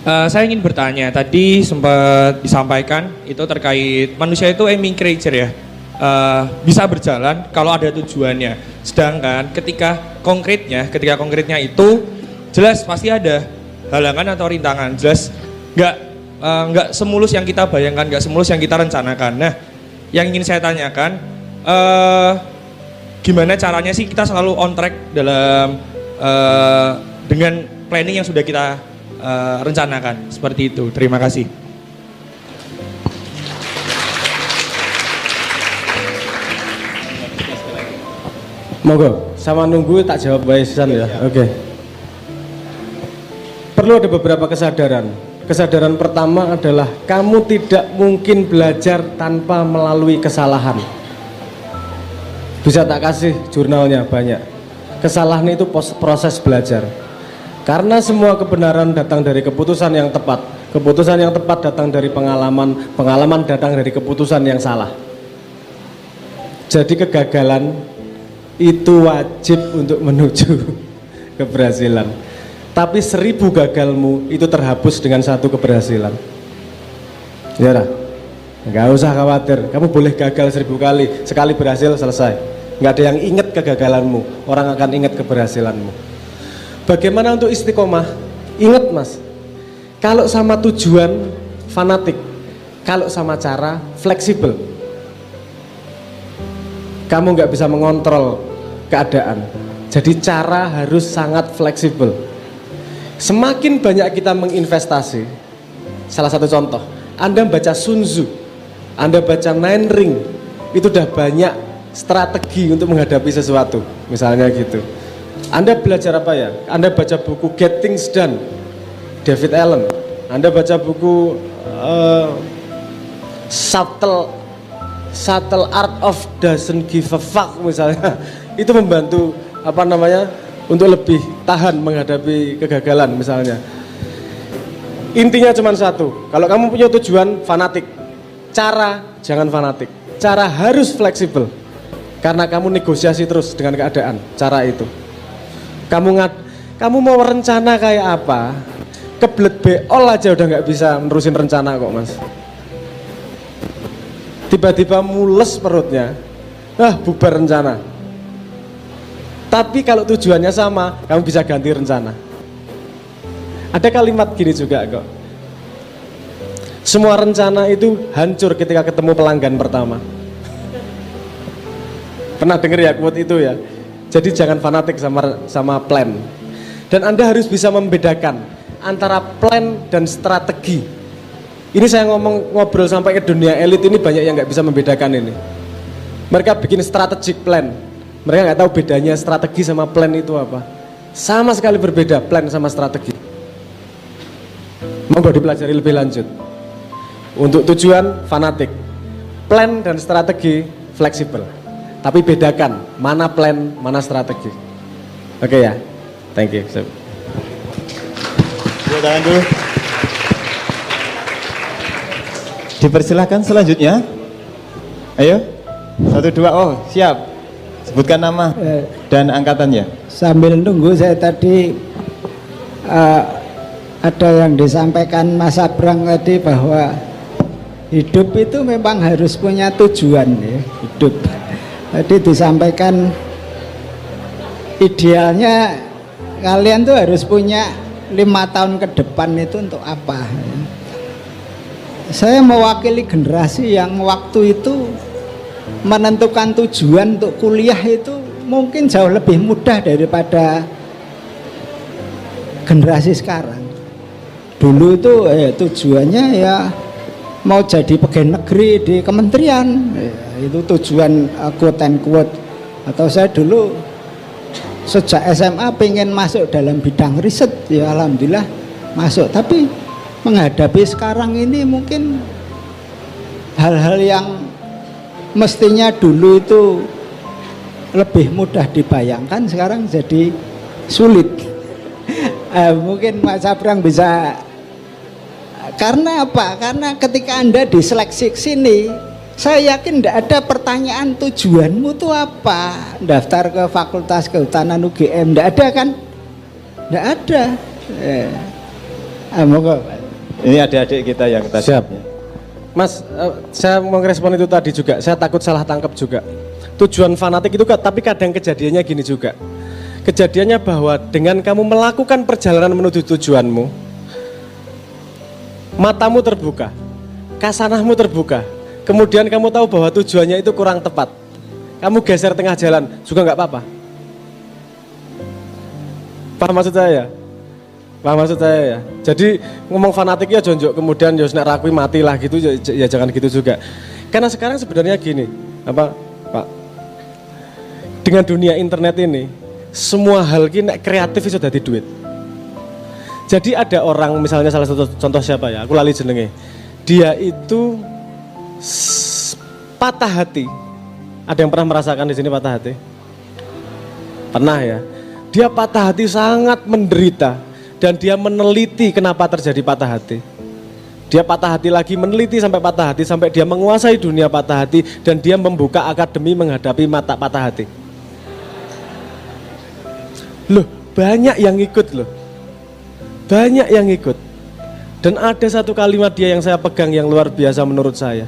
Saya ingin bertanya, tadi sempat disampaikan itu terkait manusia itu aiming creature ya, bisa berjalan kalau ada tujuannya. Sedangkan ketika konkretnya itu jelas pasti ada halangan atau rintangan, jelas nggak semulus yang kita bayangkan, nggak semulus yang kita rencanakan. Nah, yang ingin saya tanyakan, gimana caranya sih kita selalu on track dalam dengan planning yang sudah kita rencanakan seperti itu. Terima kasih. Monggo, sama nunggu tak jawab baik sisan ya. Oke. Perlu ada beberapa kesadaran. Kesadaran pertama adalah kamu tidak mungkin belajar tanpa melalui kesalahan. Bisa tak kasih jurnalnya banyak. Kesalahan itu proses belajar. Karena semua kebenaran datang dari keputusan yang tepat. Keputusan yang tepat datang dari pengalaman. Pengalaman datang dari keputusan yang salah. Jadi kegagalan itu wajib untuk menuju keberhasilan. Tapi 1000 gagalmu itu terhapus dengan 1 keberhasilan. Ya lah, nggak usah khawatir. Kamu boleh gagal 1000 kali, sekali berhasil selesai. Nggak ada yang ingat kegagalanmu, orang akan ingat keberhasilanmu. Bagaimana untuk istiqomah? Ingat mas, kalau sama tujuan fanatik, kalau sama cara fleksibel. Kamu nggak bisa mengontrol keadaan. Jadi cara harus sangat fleksibel. Semakin banyak kita menginvestasi, salah satu contoh, Anda baca Sun Tzu, Anda baca Nine Ring, itu udah banyak strategi untuk menghadapi sesuatu, misalnya gitu. Anda belajar apa ya? Anda baca buku Get Things Done, David Allen. Anda baca buku Subtle Art of Doesn't Give a Fuck misalnya. Itu membantu untuk lebih tahan menghadapi kegagalan misalnya. Intinya cuma satu, kalau kamu punya tujuan fanatik, cara jangan fanatik, cara harus fleksibel. Karena kamu negosiasi terus dengan keadaan, cara itu. Kamu mau rencana kayak apa? Kebelet beol aja udah nggak bisa nerusin rencana kok mas. Tiba-tiba mules perutnya, bubar rencana. Tapi kalau tujuannya sama, kamu bisa ganti rencana. Ada kalimat gini juga kok. Semua rencana itu hancur ketika ketemu pelanggan pertama. Pernah dengar ya quote itu ya? Jadi jangan fanatik sama plan. Dan Anda harus bisa membedakan antara plan dan strategi. Ini saya ngobrol sampai ke dunia elit ini banyak yang nggak bisa membedakan ini. Mereka bikin strategic plan. Mereka nggak tahu bedanya strategi sama plan itu apa. Sama sekali berbeda plan sama strategi. Monggo dipelajari lebih lanjut. Untuk tujuan fanatik, plan dan strategi fleksibel. Tapi bedakan mana plan, mana strategi. Oke ya, thank you. Tangan dulu. Dipersilahkan selanjutnya. Ayo, 1, 2, oh siap. Sebutkan nama dan angkatannya. Sambil nunggu saya tadi ada yang disampaikan Mas Abrang tadi bahwa hidup itu memang harus punya tujuan ya, hidup. Tadi disampaikan idealnya kalian tuh harus punya 5 tahun ke depan itu untuk apa. Saya mewakili generasi yang waktu itu menentukan tujuan untuk kuliah itu mungkin jauh lebih mudah daripada generasi sekarang. Dulu itu tujuannya ya mau jadi pegawai negeri di kementerian, itu tujuan quote and quote. Atau saya dulu sejak SMA pengen masuk dalam bidang riset, ya alhamdulillah masuk. Tapi menghadapi sekarang ini mungkin hal-hal yang mestinya dulu itu lebih mudah dibayangkan sekarang jadi sulit. Mungkin Mas Abrang bisa. Karena apa? Karena ketika Anda diseleksi sini, saya yakin tidak ada pertanyaan tujuanmu itu apa. Daftar ke Fakultas Kehutanan UGM, tidak ada kan? Tidak ada. Monggo. Ini adik-adik kita yang tadi. Siap. Mas, saya mau respon itu tadi juga, saya takut salah tangkap juga. Tujuan fanatik itu tapi kadang kejadiannya gini juga. Kejadiannya bahwa dengan kamu melakukan perjalanan menuju tujuanmu, matamu terbuka, kasanahmu terbuka, kemudian kamu tahu bahwa tujuannya itu kurang tepat. Kamu geser tengah jalan, juga nggak apa-apa. Paham maksud saya? Paham maksud saya ya? Jadi ngomong fanatik ya jonjok, kemudian ya nek rakui mati lah gitu, ya jangan gitu juga. Karena sekarang sebenarnya gini, apa Pak? Dengan dunia internet ini, semua hal ini nek kreatif itu sudah di duit. Jadi ada orang, misalnya salah satu contoh siapa ya, aku lali jenenge. Dia itu patah hati. Ada yang pernah merasakan di sini patah hati? Pernah ya? Dia patah hati sangat menderita dan dia meneliti kenapa terjadi patah hati. Dia patah hati lagi, meneliti sampai patah hati, sampai dia menguasai dunia patah hati dan dia membuka akademi menghadapi mata patah hati. Loh, banyak yang ikut loh. Banyak yang ikut. Dan ada satu kalimat dia yang saya pegang yang luar biasa menurut saya.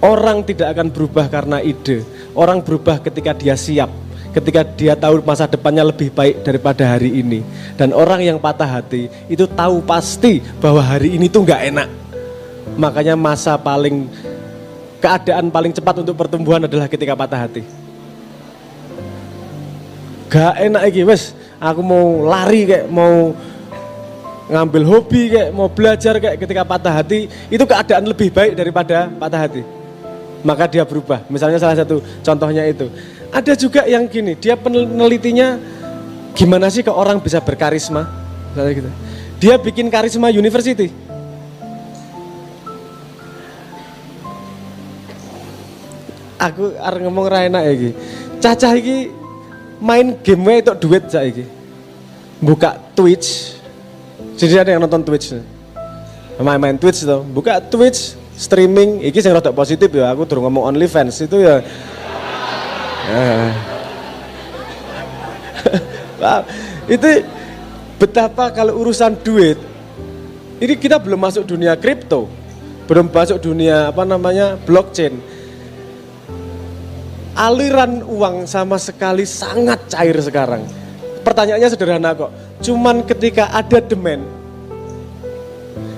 Orang tidak akan berubah karena ide. Orang berubah ketika dia siap. Ketika dia tahu masa depannya lebih baik daripada hari ini. Dan orang yang patah hati itu tahu pasti bahwa hari ini tuh gak enak. Makanya keadaan paling cepat untuk pertumbuhan adalah ketika patah hati. Gak enak iki wes, aku mau lari kayak mau ngambil hobi kayak mau belajar kayak ketika patah hati, itu keadaan lebih baik daripada patah hati. Maka dia berubah. Misalnya salah satu contohnya itu. Ada juga yang gini, dia penelitinya gimana sih kok orang bisa berkarisma? Misalnya gitu. Dia bikin karisma university. Aku arep ngomong ra enak iki. Cacah iki main game itu duit saiki. Buka Twitch. Jadi ada yang nonton Twitch. Main Twitch tuh. Buka Twitch, streaming, iki sing rada positif ya. Aku durung ngomong OnlyFans itu ya. Itu betapa kalau urusan duit. Ini kita belum masuk dunia kripto. Belum masuk dunia blockchain. Aliran uang sama sekali sangat cair sekarang. Pertanyaannya sederhana kok. Cuman ketika ada demand,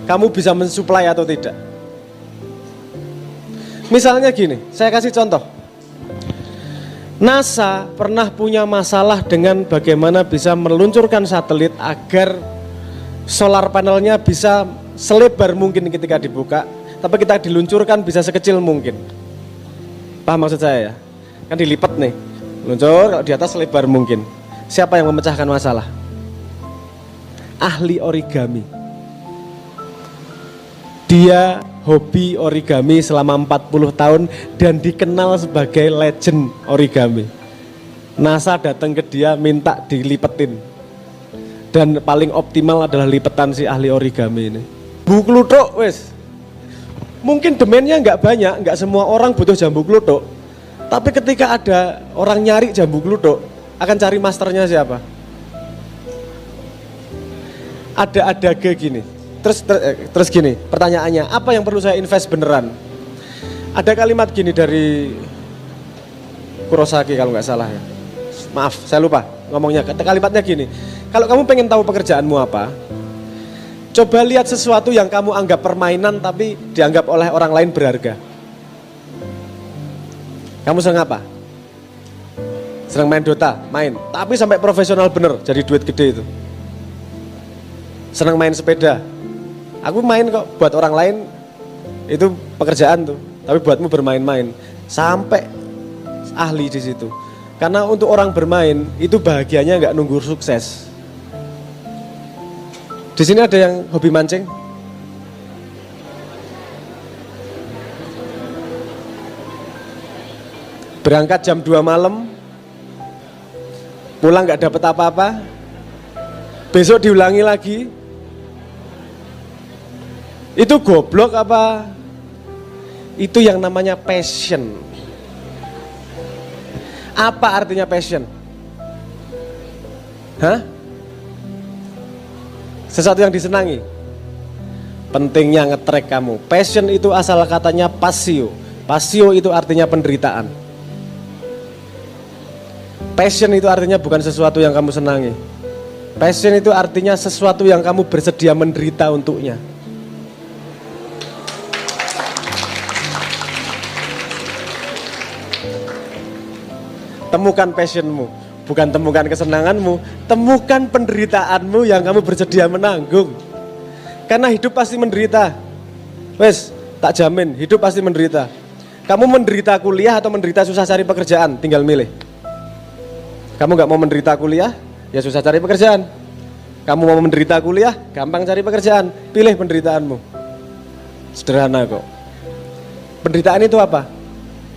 kamu bisa mensuplai atau tidak? Misalnya gini, saya kasih contoh. NASA pernah punya masalah dengan bagaimana bisa meluncurkan satelit agar solar panelnya bisa selebar mungkin ketika dibuka, tapi kita diluncurkan bisa sekecil mungkin. Paham maksud saya ya? Kan dilipat nih, luncur kalau di atas selebar mungkin. Siapa yang memecahkan masalah? Ahli origami. Dia hobi origami selama 40 tahun dan dikenal sebagai legend origami. NASA datang ke dia minta dilipetin. Dan paling optimal adalah lipetan si ahli origami ini. Jambu kluthuk wes. Mungkin demandnya nggak banyak, nggak semua orang butuh jambu kluthuk. Tapi ketika ada orang nyari jambu kluthuk, akan cari masternya siapa? Ada adage gini. Terus gini, pertanyaannya, apa yang perlu saya invest beneran? Ada kalimat gini dari Kurosaki kalau nggak salah ya. Maaf, saya lupa ngomongnya. Kalimatnya gini, kalau kamu pengen tahu pekerjaanmu apa, coba lihat sesuatu yang kamu anggap permainan tapi dianggap oleh orang lain berharga. Kamu senang apa? Senang main Dota, main. Tapi sampai profesional bener, jadi duit gede itu. Senang main sepeda. Aku main kok, buat orang lain itu pekerjaan tuh, tapi buatmu bermain-main sampai ahli di situ. Karena untuk orang bermain itu bahagianya nggak nunggu sukses. Di sini ada yang hobi mancing? Berangkat jam 2 malam, pulang nggak dapat apa-apa, besok diulangi lagi. Itu goblok apa? Itu yang namanya passion. Apa artinya passion? Hah? Sesuatu yang disenangi. pentingnya nge-track kamu. Passion itu asal katanya passio. Passio itu artinya penderitaan. Passion itu artinya bukan sesuatu yang kamu senangi. Passion itu artinya sesuatu yang kamu bersedia menderita untuknya. Temukan passionmu, bukan temukan kesenanganmu, temukan penderitaanmu yang kamu bersedia menanggung. Karena hidup pasti menderita. Wes, tak jamin, hidup pasti menderita. Kamu menderita kuliah atau menderita susah cari pekerjaan, tinggal milih. Kamu gak mau menderita kuliah, ya susah cari pekerjaan. Kamu mau menderita kuliah, gampang cari pekerjaan. Pilih penderitaanmu. Sederhana kok. Penderitaan itu apa?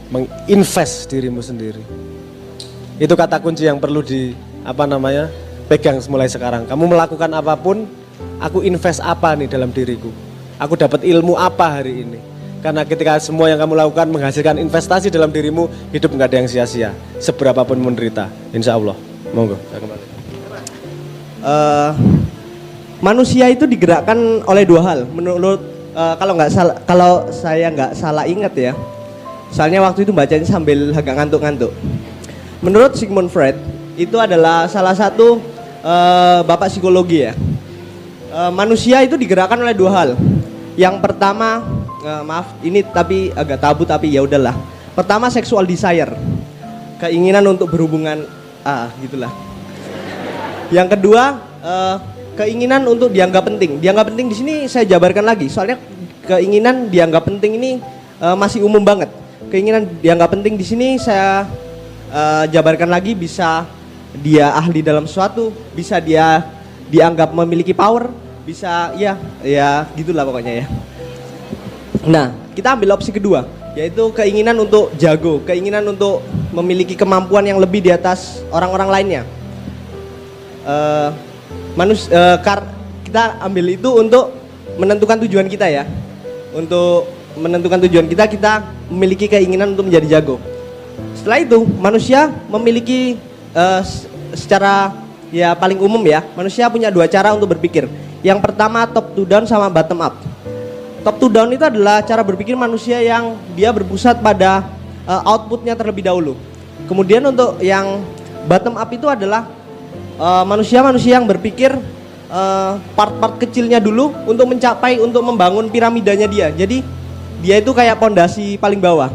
Menginvest dirimu sendiri. Itu kata kunci yang perlu pegang mulai sekarang. Kamu melakukan apapun, aku invest apa nih dalam diriku? Aku dapat ilmu apa hari ini? Karena ketika semua yang kamu lakukan menghasilkan investasi dalam dirimu, hidup nggak ada yang sia-sia. Seberapapun menderita, insya Allah. Monggo, saya kembali. Manusia itu digerakkan oleh dua hal. Menurut kalau saya nggak salah ingat ya. Soalnya waktu itu bacanya sambil agak ngantuk-ngantuk. Menurut Sigmund Freud, itu adalah salah satu bapak psikologi ya. Manusia itu digerakkan oleh dua hal. Yang pertama, maaf ini tapi agak tabu tapi ya udahlah. Pertama sexual desire, keinginan untuk berhubungan, gitulah. Yang kedua, keinginan untuk dianggap penting. Dianggap penting di sini saya jabarkan lagi. Soalnya keinginan dianggap penting ini masih umum banget. Keinginan dianggap penting di sini saya jabarkan lagi, bisa dia ahli dalam sesuatu, bisa dia dianggap memiliki power, bisa ya gitulah pokoknya ya. Nah, kita ambil opsi kedua, yaitu keinginan untuk jago, keinginan untuk memiliki kemampuan yang lebih di atas orang-orang lainnya. Kita ambil itu untuk menentukan tujuan kita ya. Untuk menentukan tujuan kita memiliki keinginan untuk menjadi jago. Setelah itu manusia memiliki secara ya paling umum ya, manusia punya dua cara untuk berpikir. Yang pertama top to down sama bottom up. Top to down itu adalah cara berpikir manusia yang dia berpusat pada outputnya terlebih dahulu. Kemudian untuk yang bottom up itu adalah manusia-manusia yang berpikir part-part kecilnya dulu untuk membangun piramidanya dia. Jadi dia itu kayak pondasi paling bawah.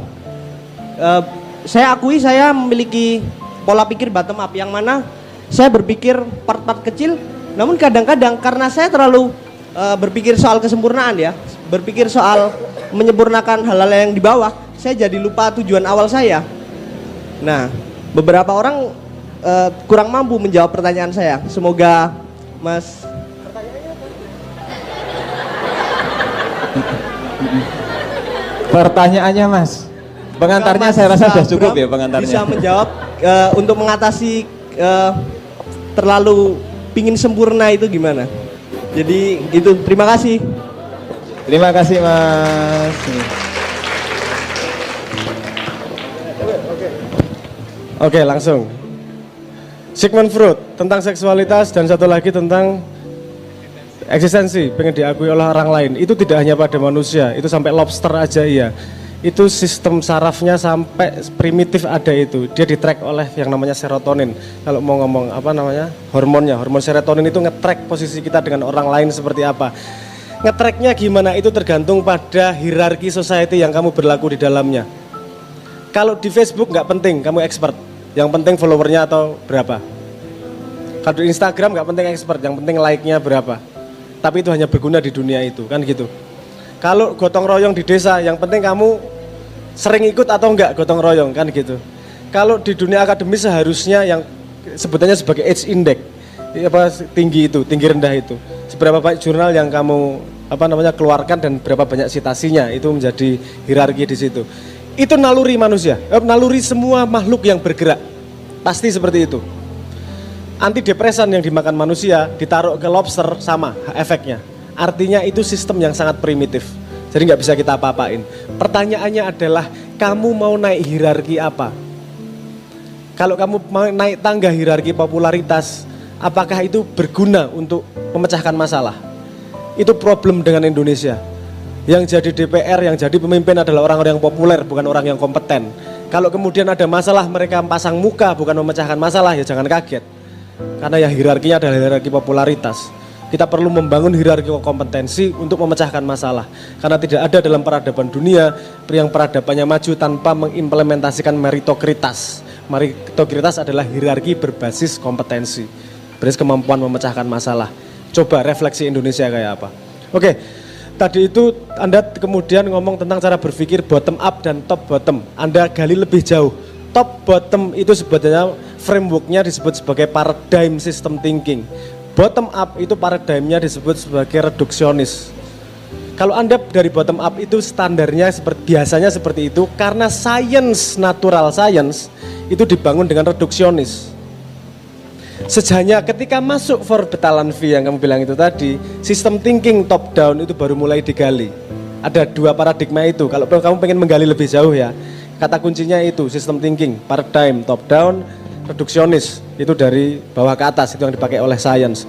Saya akui saya memiliki pola pikir bottom up yang mana saya berpikir part-part kecil, namun kadang-kadang karena saya terlalu berpikir soal kesempurnaan ya, berpikir soal menyempurnakan hal-hal yang di bawah, saya jadi lupa tujuan awal saya. Nah, beberapa orang kurang mampu menjawab pertanyaan saya. Semoga Mas Pertanyaannya Mas, pengantarnya saya rasa sudah cukup ya pengantarnya. Bisa menjawab untuk mengatasi terlalu pingin sempurna itu gimana? Jadi itu, terima kasih. Terima kasih Mas. Oke, langsung. Sigmund Freud tentang seksualitas dan satu lagi tentang eksistensi, pengen diakui oleh orang lain. Itu tidak hanya pada manusia, itu sampai lobster aja iya. Itu sistem sarafnya sampai primitif ada itu. Dia di-track oleh yang namanya serotonin. Kalau mau ngomong hormonnya, hormon serotonin itu nge-track posisi kita dengan orang lain seperti apa. Nge-tracknya gimana itu tergantung pada hierarki society yang kamu berlaku di dalamnya. Kalau di Facebook nggak penting kamu expert, yang penting followernya atau berapa. Kalau di Instagram nggak penting expert, yang penting like-nya berapa. Tapi itu hanya berguna di dunia itu, kan gitu. Kalau gotong royong di desa, yang penting kamu sering ikut atau enggak gotong royong, kan gitu. Kalau di dunia akademis seharusnya yang sebutannya sebagai age index, tinggi rendah itu. Seberapa banyak jurnal yang kamu keluarkan dan berapa banyak citasinya, itu menjadi hierarki di situ. Itu naluri manusia, naluri semua makhluk yang bergerak, pasti seperti itu. Antidepresan yang dimakan manusia ditaruh ke lobster sama efeknya. Artinya itu sistem yang sangat primitif. Jadi nggak bisa kita apa-apain. Pertanyaannya adalah kamu mau naik hierarki apa? Kalau kamu mau naik tangga hierarki popularitas, apakah itu berguna untuk memecahkan masalah? Itu problem dengan Indonesia. Yang jadi DPR, yang jadi pemimpin adalah orang-orang yang populer, bukan orang yang kompeten. Kalau kemudian ada masalah mereka pasang muka, bukan memecahkan masalah, ya jangan kaget. Karena ya hierarkinya adalah hierarki popularitas. Kita perlu membangun hierarki kompetensi untuk memecahkan masalah. Karena tidak ada dalam peradaban dunia yang peradabannya maju tanpa mengimplementasikan meritokritas. Meritokritas adalah hierarki berbasis kompetensi, berbasis kemampuan memecahkan masalah. Coba refleksi Indonesia kayak apa. Oke, tadi itu Anda kemudian ngomong tentang cara berpikir bottom up dan top bottom. Anda gali lebih jauh. Top bottom itu sebetulnya frameworknya disebut sebagai paradigm system thinking. Bottom up itu paradigmnya disebut sebagai reduksionis. Kalau Anda dari bottom up itu standarnya biasanya seperti itu karena science, natural science itu dibangun dengan reduksionis. Sejanya ketika masuk for betalan V yang kamu bilang itu tadi, sistem thinking top down itu baru mulai digali. Ada dua paradigma itu. Kalau kamu pengen menggali lebih jauh ya, kata kuncinya itu sistem thinking, paradigm top down, reduksionis itu dari bawah ke atas, itu yang dipakai oleh sains.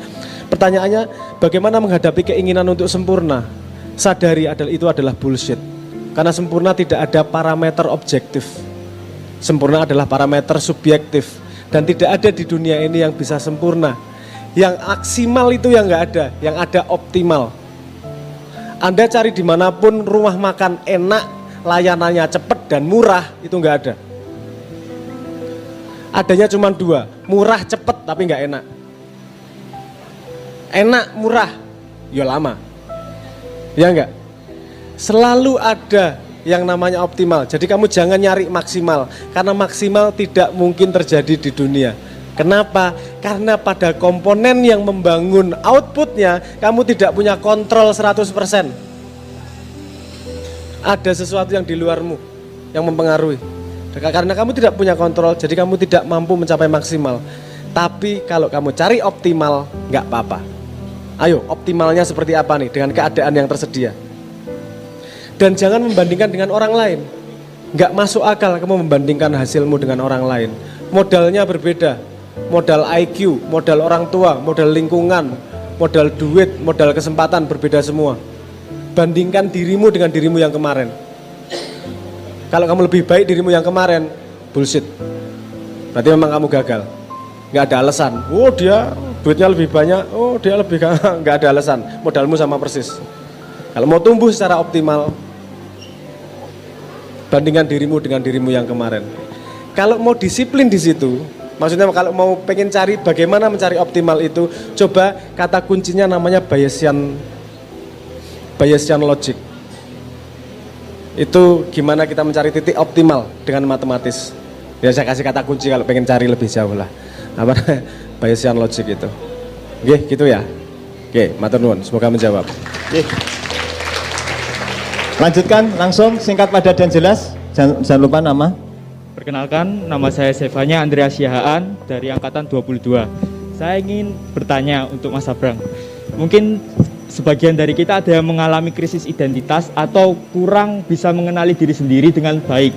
Pertanyaannya, bagaimana menghadapi keinginan untuk sempurna? Sadari itu adalah bullshit. Karena sempurna tidak ada parameter objektif. Sempurna adalah parameter subjektif dan tidak ada di dunia ini yang bisa sempurna. Yang maksimal itu yang nggak ada, yang ada optimal. Anda cari dimanapun rumah makan enak, layanannya cepat dan murah, itu nggak ada. Adanya cuma dua, murah cepet tapi nggak enak. Enak murah, ya lama. Ya enggak? Selalu ada yang namanya optimal. Jadi kamu jangan nyari maksimal, karena maksimal tidak mungkin terjadi di dunia. Kenapa? Karena pada komponen yang membangun outputnya, kamu tidak punya kontrol 100%. Ada sesuatu yang di luarmu yang mempengaruhi. Karena kamu tidak punya kontrol, jadi kamu tidak mampu mencapai maksimal. Tapi kalau kamu cari optimal, nggak apa-apa. Ayo, optimalnya seperti apa nih dengan keadaan yang tersedia. Dan jangan membandingkan dengan orang lain. Nggak masuk akal kamu membandingkan hasilmu dengan orang lain. Modalnya berbeda. Modal IQ, modal orang tua, modal lingkungan, modal duit, modal kesempatan berbeda semua. Bandingkan dirimu dengan dirimu yang kemarin. Kalau kamu lebih baik dirimu yang kemarin, bullshit. Berarti memang kamu gagal. Nggak ada alasan. Oh dia duitnya lebih banyak, oh dia lebih nggak ada alasan. Modalmu sama persis. Kalau mau tumbuh secara optimal, bandingkan dirimu dengan dirimu yang kemarin. Kalau mau disiplin di situ, maksudnya kalau mau pengen cari bagaimana mencari optimal itu, coba kata kuncinya namanya Bayesian logic. Itu gimana kita mencari titik optimal dengan matematis. Ya saya kasih kata kunci kalau pengen cari lebih jauh lah. Apa Bayesian logic itu. Oke, gitu ya. Oke, matur nuwun, semoga menjawab. Oke. Lanjutkan langsung, singkat padat dan jelas. Jangan lupa nama. Perkenalkan, nama saya Sevanya Andreas Yahaan dari angkatan 22. Saya ingin bertanya untuk Mas Abrang. Mungkin sebagian dari kita ada yang mengalami krisis identitas atau kurang bisa mengenali diri sendiri dengan baik.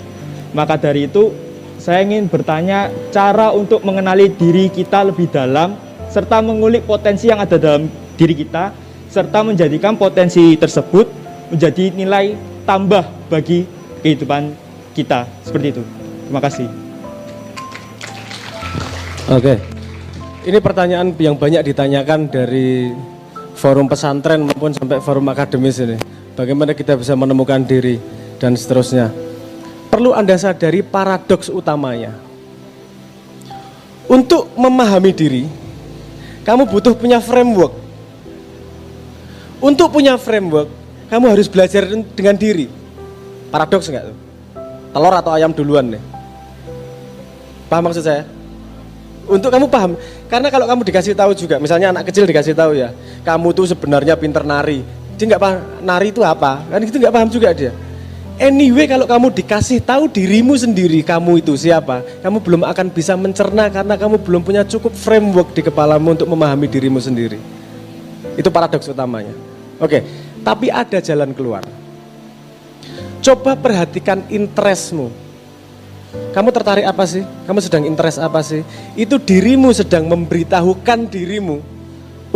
Maka dari itu, saya ingin bertanya cara untuk mengenali diri kita lebih dalam serta mengulik potensi yang ada dalam diri kita serta menjadikan potensi tersebut menjadi nilai tambah bagi kehidupan kita. Seperti itu. Terima kasih. Oke. Ini pertanyaan yang banyak ditanyakan dari forum pesantren maupun sampai forum akademis ini. Bagaimana kita bisa menemukan diri dan seterusnya. Perlu Anda sadari paradoks utamanya. Untuk memahami diri, kamu butuh punya framework. Untuk punya framework, kamu harus belajar dengan diri. Paradoks enggak tuh? Telur atau ayam duluan nih? Paham maksud saya? Untuk kamu paham, karena kalau kamu dikasih tahu juga, misalnya anak kecil dikasih tahu ya, kamu tuh sebenarnya pinter nari, dia nggak paham nari itu apa, kan itu nggak paham juga dia. Anyway, kalau kamu dikasih tahu dirimu sendiri, kamu itu siapa, kamu belum akan bisa mencerna karena kamu belum punya cukup framework di kepalamu untuk memahami dirimu sendiri. Itu paradoks utamanya. Oke, tapi ada jalan keluar. Coba perhatikan interestmu. Kamu tertarik apa sih? Kamu sedang interest apa sih? Itu dirimu sedang memberitahukan dirimu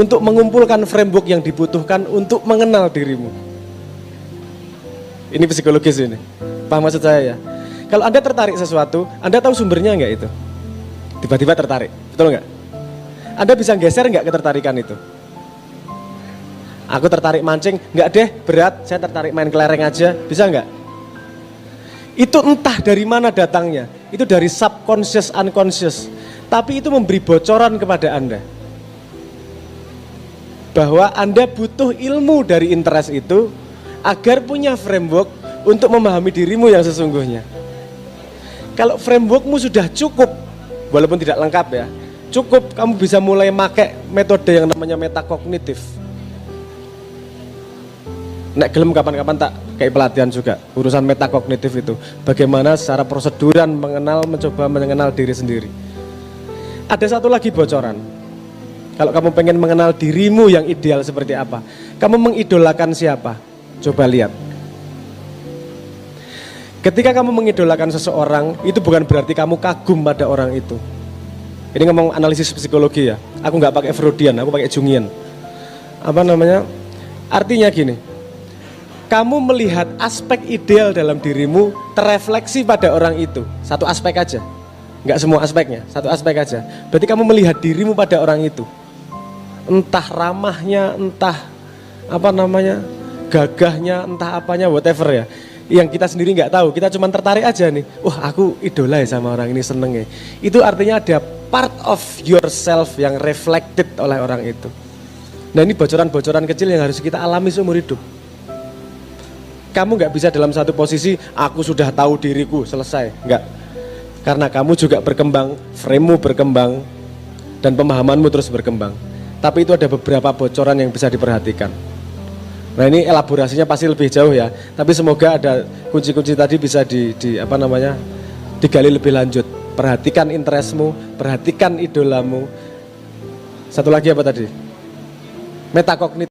untuk mengumpulkan framework yang dibutuhkan untuk mengenal dirimu. Ini psikologis ini. Paham maksud saya ya? Kalau Anda tertarik sesuatu, Anda tahu sumbernya nggak itu? Tiba-tiba tertarik, betul nggak? Anda bisa geser nggak ketertarikan itu? Aku tertarik mancing, nggak deh, berat, saya tertarik main kelereng aja, bisa nggak? Itu entah dari mana datangnya, itu dari subconscious, unconscious. Tapi itu memberi bocoran kepada Anda. Bahwa Anda butuh ilmu dari interest itu, agar punya framework untuk memahami dirimu yang sesungguhnya. Kalau frameworkmu sudah cukup, walaupun tidak lengkap ya, cukup, kamu bisa mulai pakai metode yang namanya metakognitif. Nek gelem kapan-kapan tak kayak pelatihan juga urusan metakognitif itu, bagaimana secara proseduran mencoba mengenal diri sendiri. Ada satu lagi bocoran. Kalau kamu pengen mengenal dirimu yang ideal seperti apa, kamu mengidolakan siapa? Coba lihat. Ketika kamu mengidolakan seseorang, itu bukan berarti kamu kagum pada orang itu. Ini ngomong analisis psikologi ya. Aku nggak pakai Freudian, aku pakai Jungian. Artinya gini. Kamu melihat aspek ideal dalam dirimu terefleksi pada orang itu. Satu aspek aja. Nggak semua aspeknya, satu aspek aja. Berarti kamu melihat dirimu pada orang itu. Entah ramahnya, entah gagahnya, entah apanya, whatever ya. Yang kita sendiri nggak tahu, kita cuma tertarik aja nih. Wah, aku idola ya sama orang ini, seneng ya. Itu artinya ada part of yourself yang reflected oleh orang itu. Nah, ini bocoran-bocoran kecil yang harus kita alami seumur hidup. Kamu nggak bisa dalam satu posisi, aku sudah tahu diriku, selesai. Nggak. Karena kamu juga berkembang, frame-mu berkembang, dan pemahamanmu terus berkembang. Tapi itu ada beberapa bocoran yang bisa diperhatikan. Nah, ini elaborasinya pasti lebih jauh ya. Tapi semoga ada kunci-kunci tadi bisa digali lebih lanjut. Perhatikan interestmu, perhatikan idolamu. Satu lagi apa tadi? Metakognitif.